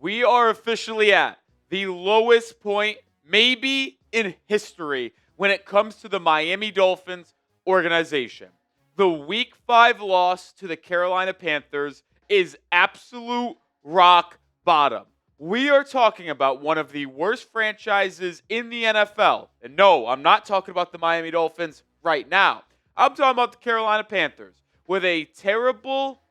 we are officially at the lowest point maybe in history when it comes to the Miami Dolphins organization. The Week 5 loss to the Carolina Panthers is absolute rock bottom. We are talking about one of the worst franchises in the NFL. And no, I'm not talking about the Miami Dolphins right now. I'm talking about the Carolina Panthers with a terrible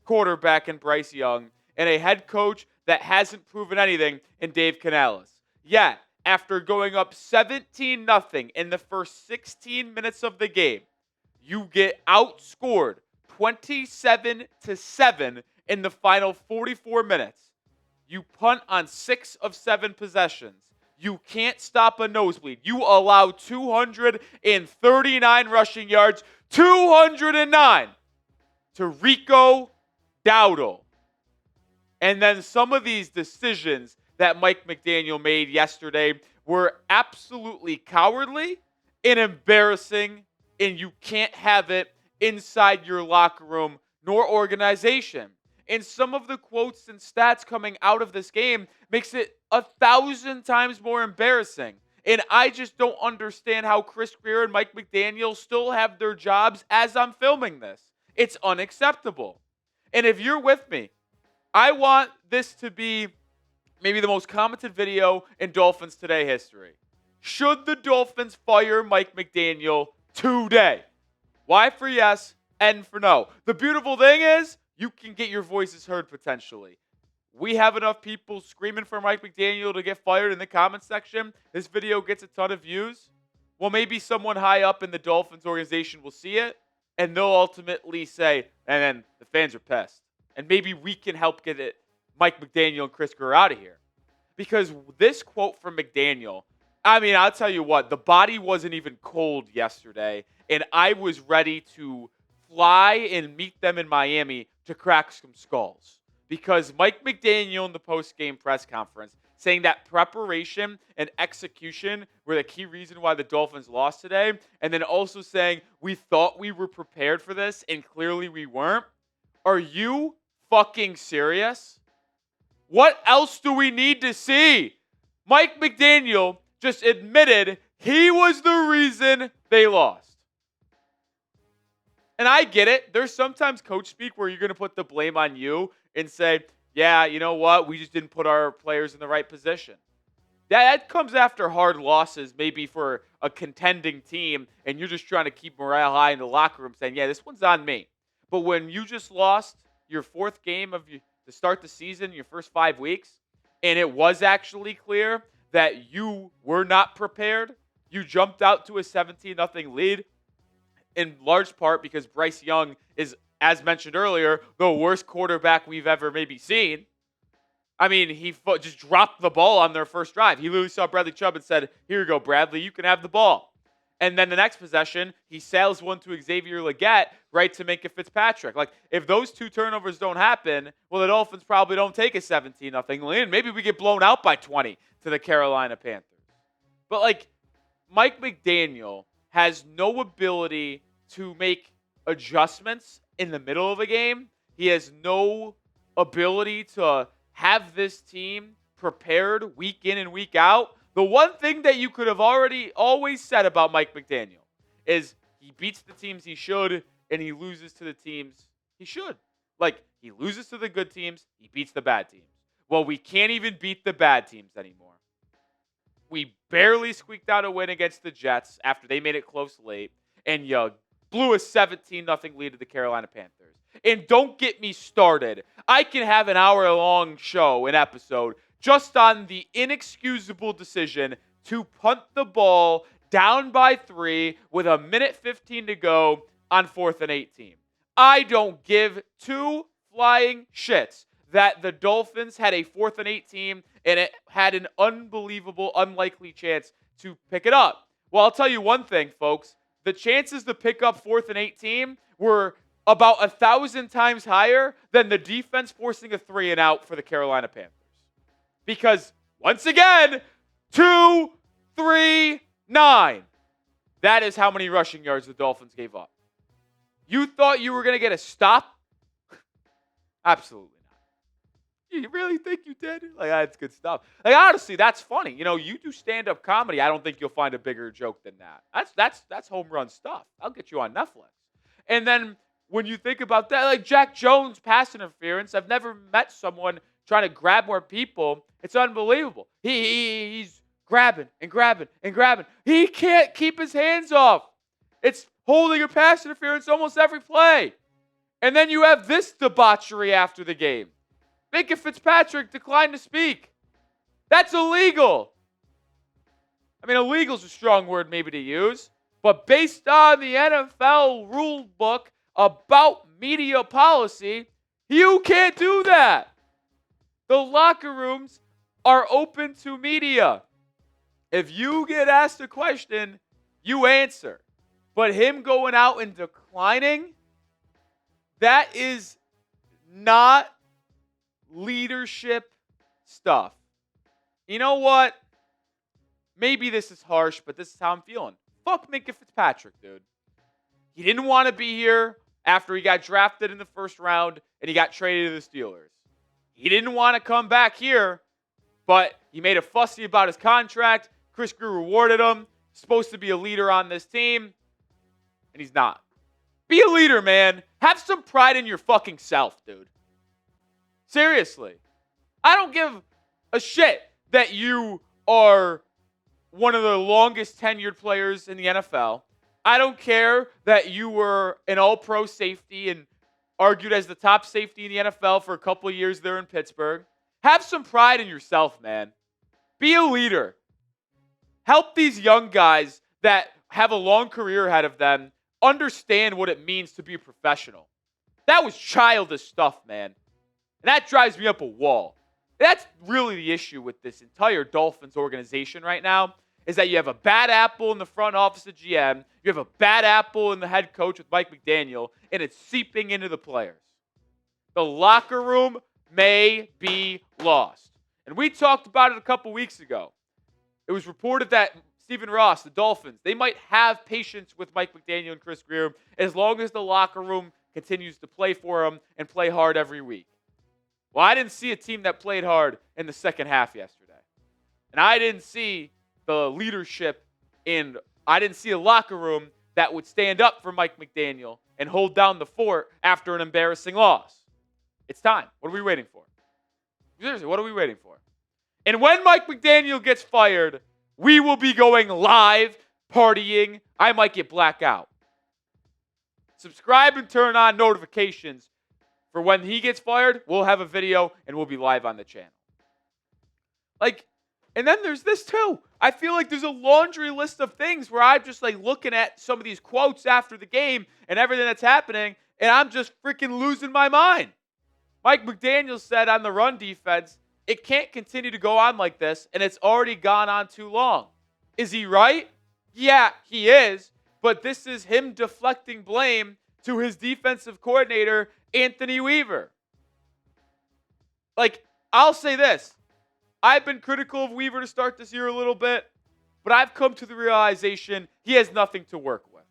quarterback in Bryce Young and a head coach that hasn't proven anything in Dave Canales. Yet, after going up 17-0 in the first 16 minutes of the game, you get outscored 27-7 in the final 44 minutes. You punt on 6 of 7 possessions. You can't stop a nosebleed. You allow 239 rushing yards, 209 to Rico Dowdle. And then some of these decisions that Mike McDaniel made yesterday were absolutely cowardly and embarrassing, and you can't have it inside your locker room nor organization. And some of the quotes and stats coming out of this game makes it 1,000 times more embarrassing. And I just don't understand how Chris Grier and Mike McDaniel still have their jobs as I'm filming this. It's unacceptable. And if you're with me, I want this to be maybe the most commented video in Dolphins Today history. Should the Dolphins fire Mike McDaniel today? Y for yes, N for no. The beautiful thing is, you can get your voices heard potentially. We have enough people screaming for Mike McDaniel to get fired in the comment section. This video gets a ton of views. Well, maybe someone high up in the Dolphins organization will see it, and they'll ultimately say, and then the fans are pissed. And maybe we can help get it, Mike McDaniel and Chris Grier out of here. Because this quote from McDaniel, I mean, I'll tell you what, the body wasn't even cold yesterday, and I was ready to fly and meet them in Miami to crack some skulls. Because Mike McDaniel in the post-game press conference saying that preparation and execution were the key reason why the Dolphins lost today, and then also saying we thought we were prepared for this and clearly we weren't. Are you fucking serious? What else do we need to see? Mike McDaniel just admitted he was the reason they lost. And I get it. There's sometimes coach speak where you're going to put the blame on you and say, yeah, you know what? We just didn't put our players in the right position. That comes after hard losses, maybe for a contending team, and you're just trying to keep morale high in the locker room saying, yeah, this one's on me. But when you just lost your 4th game of to start the season, your first 5 weeks, and it was actually clear that you were not prepared, you jumped out to a 17-0 lead, in large part because Bryce Young is, as mentioned earlier, the worst quarterback we've ever maybe seen. I mean, he just dropped the ball on their first drive. He literally saw Bradley Chubb and said, here you go, Bradley, you can have the ball. And then the next possession, he sails one to Xavier Legette, right, to make it Fitzpatrick. Like, if those 2 turnovers don't happen, well, the Dolphins probably don't take a 17-0 lead. Maybe we get blown out by 20 to the Carolina Panthers. But, like, Mike McDaniel has no ability to make adjustments in the middle of a game. He has no ability to have this team prepared week in and week out. The one thing that you could have always said about Mike McDaniel is he beats the teams he should and he loses to the teams he should. Like, he loses to the good teams, he beats the bad teams. Well, we can't even beat the bad teams anymore. We barely squeaked out a win against the Jets after they made it close late, and you blew a 17-0 lead to the Carolina Panthers. And don't get me started. I can have an hour-long show, an episode, just on the inexcusable decision to punt the ball down by 3 with 1:15 to go on 4th and 18. I don't give 2 flying shits that the Dolphins had a 4th and 18 and it had an unbelievable, unlikely chance to pick it up. Well, I'll tell you one thing, folks. The chances to pick up 4th and 18 were about 1,000 times higher than the defense forcing a 3 and out for the Carolina Panthers. Because, once again, 2, 3, 9. That is how many rushing yards the Dolphins gave up. You thought you were going to get a stop? Absolutely not. You really think you did? Like, that's good stuff. Like, honestly, that's funny. You do stand-up comedy. I don't think you'll find a bigger joke than that. That's home run stuff. I'll get you on Netflix. And then when you think about that, like Jack Jones pass interference, I've never met someone trying to grab more people. It's unbelievable. He's grabbing and grabbing and grabbing. He can't keep his hands off. It's holding a pass interference almost every play. And then you have this debauchery after the game. Minka Fitzpatrick declined to speak. That's illegal. I mean, illegal is a strong word maybe to use, but based on the NFL rule book about media policy, you can't do that. The locker rooms are open to media. If you get asked a question, you answer. But him going out and declining, that is not leadership stuff. You know what? Maybe this is harsh, but this is how I'm feeling. Fuck Minka Fitzpatrick, dude. He didn't want to be here after he got drafted in the first round and he got traded to the Steelers. He didn't want to come back here, but he made a fussy about his contract. Chris Grier rewarded him. He's supposed to be a leader on this team, and he's not. Be a leader, man. Have some pride in your fucking self, dude. Seriously. I don't give a shit that you are one of the longest tenured players in the NFL. I don't care that you were an all-pro safety and argued as the top safety in the NFL for a couple of years there in Pittsburgh. Have some pride in yourself, man. Be a leader. Help these young guys that have a long career ahead of them understand what it means to be a professional. That was childish stuff, man. And that drives me up a wall. That's really the issue with this entire Dolphins organization right now, is that you have a bad apple in the front office of GM, you have a bad apple in the head coach with Mike McDaniel, and it's seeping into the players. The locker room may be lost. And we talked about it a couple weeks ago. It was reported that Stephen Ross, the Dolphins, they might have patience with Mike McDaniel and Chris Grier as long as the locker room continues to play for them and play hard every week. Well, I didn't see a team that played hard in the second half yesterday. And I didn't see the leadership I didn't see a locker room that would stand up for Mike McDaniel and hold down the fort after an embarrassing loss. It's time. What are we waiting for? Seriously, what are we waiting for? And when Mike McDaniel gets fired, we will be going live, partying. I might get blackout. Subscribe and turn on notifications for when he gets fired. We'll have a video and we'll be live on the channel. And then there's this too. I feel like there's a laundry list of things where I'm just looking at some of these quotes after the game and everything that's happening, and I'm just freaking losing my mind. Mike McDaniel said on the run defense, it can't continue to go on like this, and it's already gone on too long. Is he right? Yeah, he is. But this is him deflecting blame to his defensive coordinator, Anthony Weaver. I'll say this. I've been critical of Weaver to start this year a little bit, but I've come to the realization he has nothing to work with.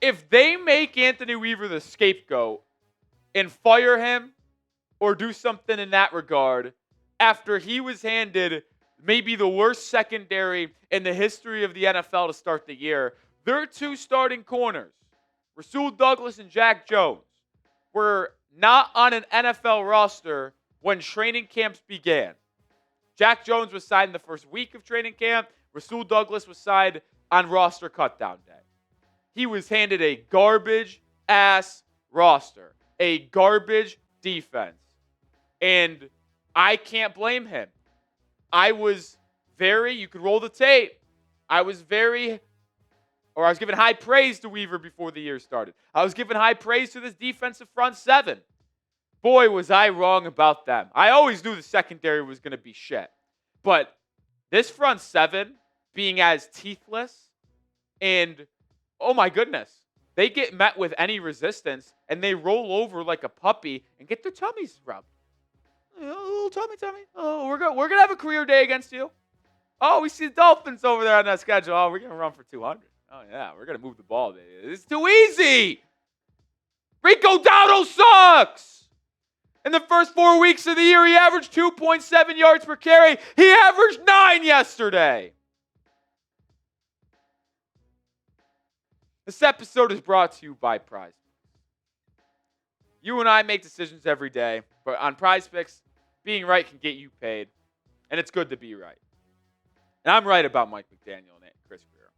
If they make Anthony Weaver the scapegoat and fire him or do something in that regard after he was handed maybe the worst secondary in the history of the NFL to start the year, their two starting corners, Rasul Douglas and Jack Jones, were not on an NFL roster when training camps began. Jack Jones was signed the first week of training camp. Rasul Douglas was signed on roster cutdown day. He was handed a garbage-ass roster, a garbage defense. And I can't blame him. You could roll the tape. I was giving high praise to Weaver before the year started. I was giving high praise to this defensive front seven. Boy, was I wrong about them. I always knew the secondary was going to be shit. But this front seven being as teethless and, oh my goodness, they get met with any resistance and they roll over like a puppy and get their tummies rubbed. Oh, tummy. Oh, we're going to have a career day against you. Oh, we see the Dolphins over there on that schedule. Oh, we're going to run for 200. Oh, yeah, we're going to move the ball. It's too easy. Rico Dowdle sucks. In the first 4 weeks of the year, he averaged 2.7 yards per carry. He averaged 9 yesterday. This episode is brought to you by Prize. You and I make decisions every day, but on Prize Picks, being right can get you paid, and it's good to be right. And I'm right about Mike McDaniel and Chris Grier.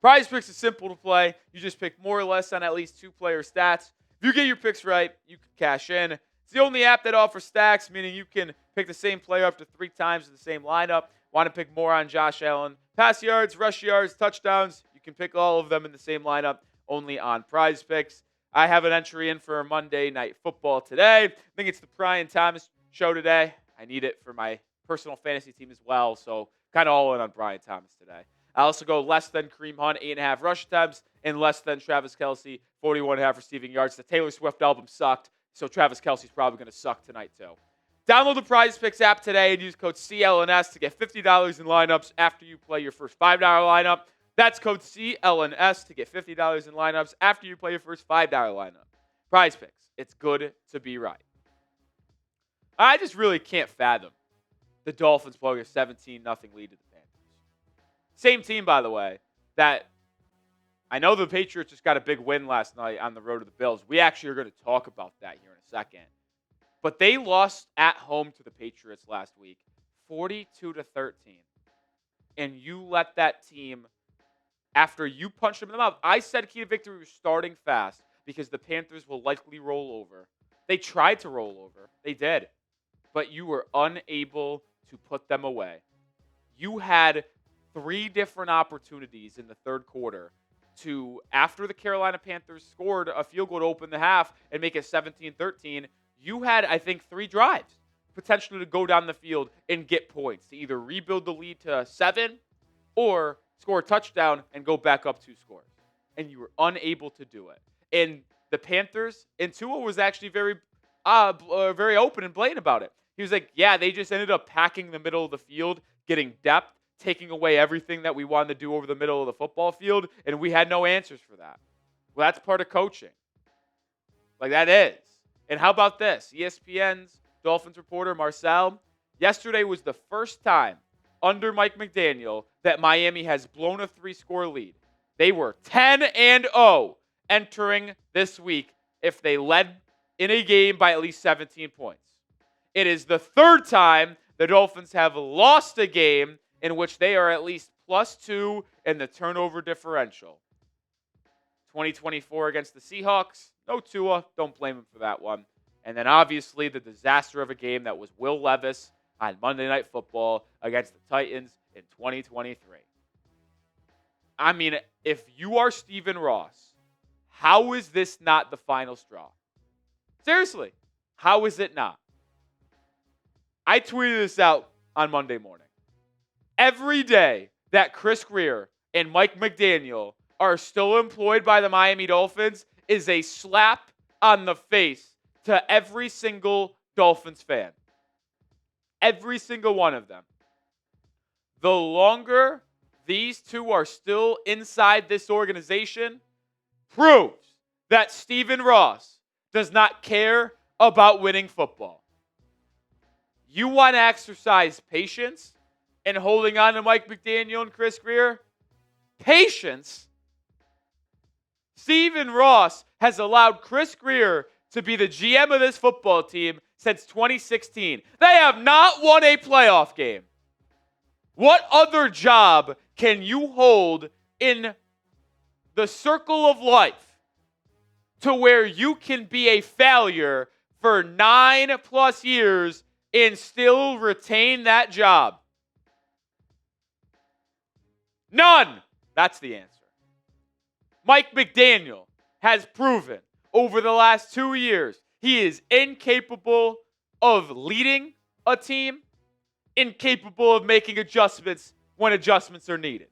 Prize Picks is simple to play. You just pick more or less on at least 2 player stats. If you get your picks right, you can cash in. It's the only app that offers stacks, meaning you can pick the same player up to 3 times in the same lineup. Want to pick more on Josh Allen? Pass yards, rush yards, touchdowns. You can pick all of them in the same lineup, only on Prize Picks. I have an entry in for Monday Night Football today. I think it's the Brian Thomas show today. I need it for my personal fantasy team as well, so kind of all in on Brian Thomas today. I also go less than Kareem Hunt, 8.5 rush attempts, and less than Travis Kelce, 41.5 receiving yards. The Taylor Swift album sucked, so Travis Kelce's probably going to suck tonight too. Download the Prize Picks app today and use code CLNS to get $50 in lineups after you play your first $5 lineup. That's code CLNS to get $50 in lineups after you play your first $5 lineup. Prize Picks. It's good to be right. I just really can't fathom the Dolphins blowing a 17-0 lead to the Panthers. Same team, by the way, that I know the Patriots just got a big win last night on the road to the Bills. We actually are going to talk about that here in a second. But they lost at home to the Patriots last week, 42-13. And you let that team, after you punched them in the mouth, I said key to victory was starting fast because the Panthers will likely roll over. They tried to roll over. They did. But you were unable to put them away. You had 3 different opportunities in the third quarter to, after the Carolina Panthers scored a field goal to open the half and make it 17-13, you had, I think, 3 drives potentially to go down the field and get points, to either rebuild the lead to 7 or score a touchdown and go back up 2 scores. And you were unable to do it. And the Panthers, and Tua was actually very open and blatant about it. He was like, yeah, they just ended up packing the middle of the field, getting depth, taking away everything that we wanted to do over the middle of the football field, and we had no answers for that. Well, that's part of coaching. Like, that is. And how about this? ESPN's Dolphins reporter, Marcel, yesterday was the first time under Mike McDaniel that Miami has blown a 3-score lead. They were 10-0 entering this week if they led in a game by at least 17 points. It is the 3rd time the Dolphins have lost a game in which they are at least +2 in the turnover differential. 2024 against the Seahawks, no Tua, don't blame him for that one. And then obviously the disaster of a game that was Will Levis on Monday Night Football against the Titans in 2023. I mean, if you are Stephen Ross, how is this not the final straw? Seriously, how is it not? I tweeted this out on Monday morning. Every day that Chris Grier and Mike McDaniel are still employed by the Miami Dolphins is a slap on the face to every single Dolphins fan. Every single one of them. The longer these two are still inside this organization proves that Stephen Ross does not care about winning football. You want to exercise patience and holding on to Mike McDaniel and Chris Grier? Patience? Stephen Ross has allowed Chris Grier to be the GM of this football team since 2016. They have not won a playoff game. What other job can you hold in the circle of life to where you can be a failure for 9+ years and still retain that job? None. That's the answer. Mike McDaniel has proven over the last 2 years he is incapable of leading a team, incapable of making adjustments when adjustments are needed.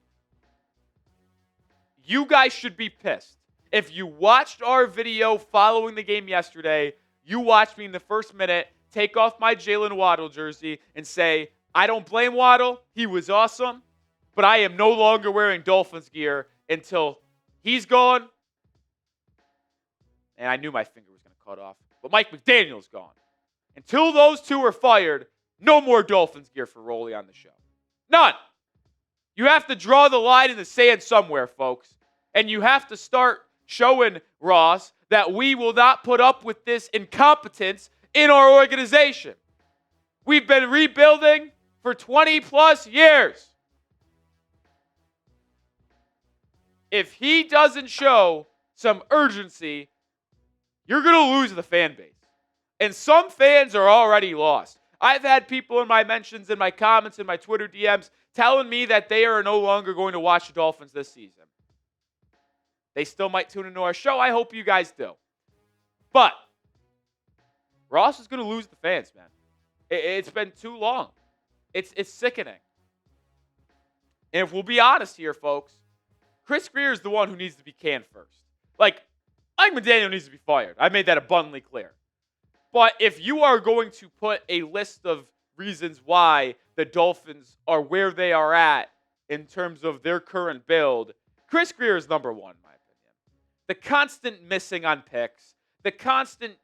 You guys should be pissed. If you watched our video following the game yesterday, you watched me in the first minute take off my Jalen Waddle jersey and say, I don't blame Waddle. He was awesome. But I am no longer wearing Dolphins gear until he's gone. And I knew my finger was going to cut off. But Mike McDaniel's gone. Until those two are fired, no more Dolphins gear for Rolly on the show. None. You have to draw the line in the sand somewhere, folks. And you have to start showing Ross that we will not put up with this incompetence in our organization. We've been rebuilding for 20 plus years. If he doesn't show some urgency, you're going to lose the fan base. And some fans are already lost. I've had people in my mentions, in my comments, in my Twitter DMs telling me that they are no longer going to watch the Dolphins this season. They still might tune into our show. I hope you guys do. But Ross is going to lose the fans, man. It's been too long. It's sickening. And if we'll be honest here, folks, Chris Grier is the one who needs to be canned first. Like, Mike McDaniel needs to be fired. I made that abundantly clear. But if you are going to put a list of reasons why the Dolphins are where they are at in terms of their current build, Chris Grier is number one, in my opinion. The constant missing on picks, the constant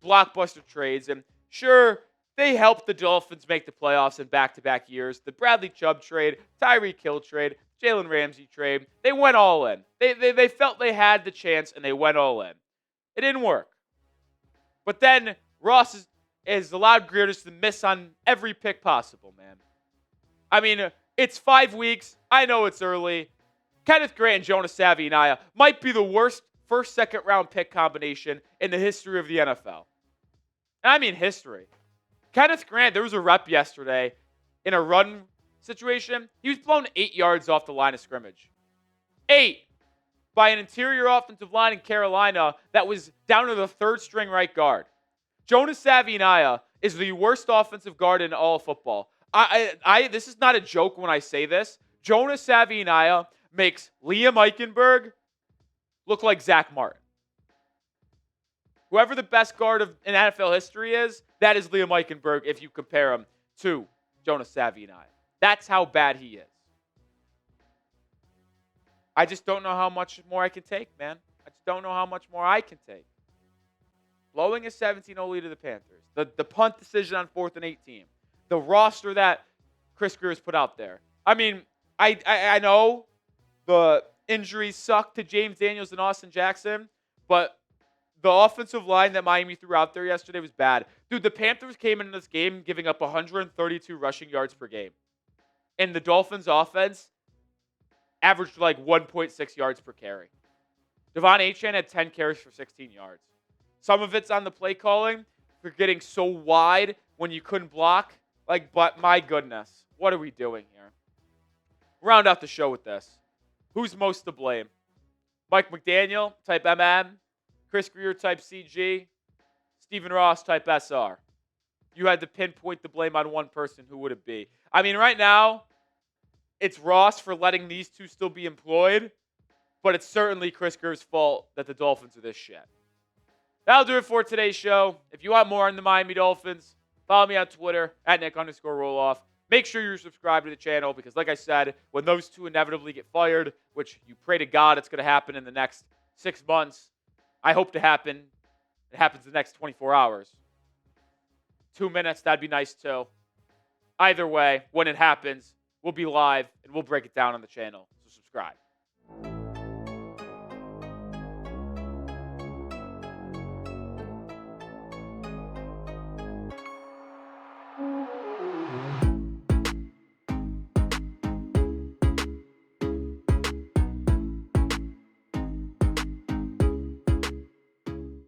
blockbuster trades, and sure, they helped the Dolphins make the playoffs in back-to-back years. The Bradley Chubb trade, Tyreek Hill trade, Jalen Ramsey trade, they went all in. They felt they had the chance, and they went all in. It didn't work. But then Ross has allowed Grier to miss on every pick possible, man. I mean, it's 5 weeks. I know it's early. Kenneth Grant and Jonas Savignaya might be the worst first, second round pick combination in the history of the NFL. And I mean history. Kenneth Grant, there was a rep yesterday in a run situation. He was blown 8 yards off the line of scrimmage. 8 by an interior offensive line in Carolina that was down to the third string right guard. Jonas Savignaya is the worst offensive guard in all of football. This is not a joke when I say this. Jonas Savignaya makes Liam Eichenberg look like Zach Martin. Whoever the best guard in NFL history is, that is Liam Eichenberg if you compare him to Jonas Savignaya. That's how bad he is. I just don't know how much more I can take, man. I just don't know how much more I can take. Blowing a 17-0 lead to the Panthers. The punt decision on 4th and 18. The roster that Chris Grier has put out there. I mean, I know the injuries suck to James Daniels and Austin Jackson, but the offensive line that Miami threw out there yesterday was bad. Dude, the Panthers came into this game giving up 132 rushing yards per game. And the Dolphins offense averaged like 1.6 yards per carry. Devon Achane had 10 carries for 16 yards. Some of it's on the play calling for getting so wide when you couldn't block. But my goodness, what are we doing here? Round out the show with this. Who's most to blame? Mike McDaniel, type MM. Chris Grier, type CG. Stephen Ross, type SR. You had to pinpoint the blame on one person. Who would it be? I mean, right now, it's Ross for letting these two still be employed, but it's certainly Chris Grier's fault that the Dolphins are this shit. That'll do it for today's show. If you want more on the Miami Dolphins, follow me on Twitter, at Nic_Rohloff. Make sure you're subscribed to the channel because, like I said, when those two inevitably get fired, which you pray to God it's going to happen in the next 6 months, I hope to happen. It happens in the next 24 hours. 2 minutes, that'd be nice too. Either way, when it happens, we'll be live and we'll break it down on the channel. So subscribe.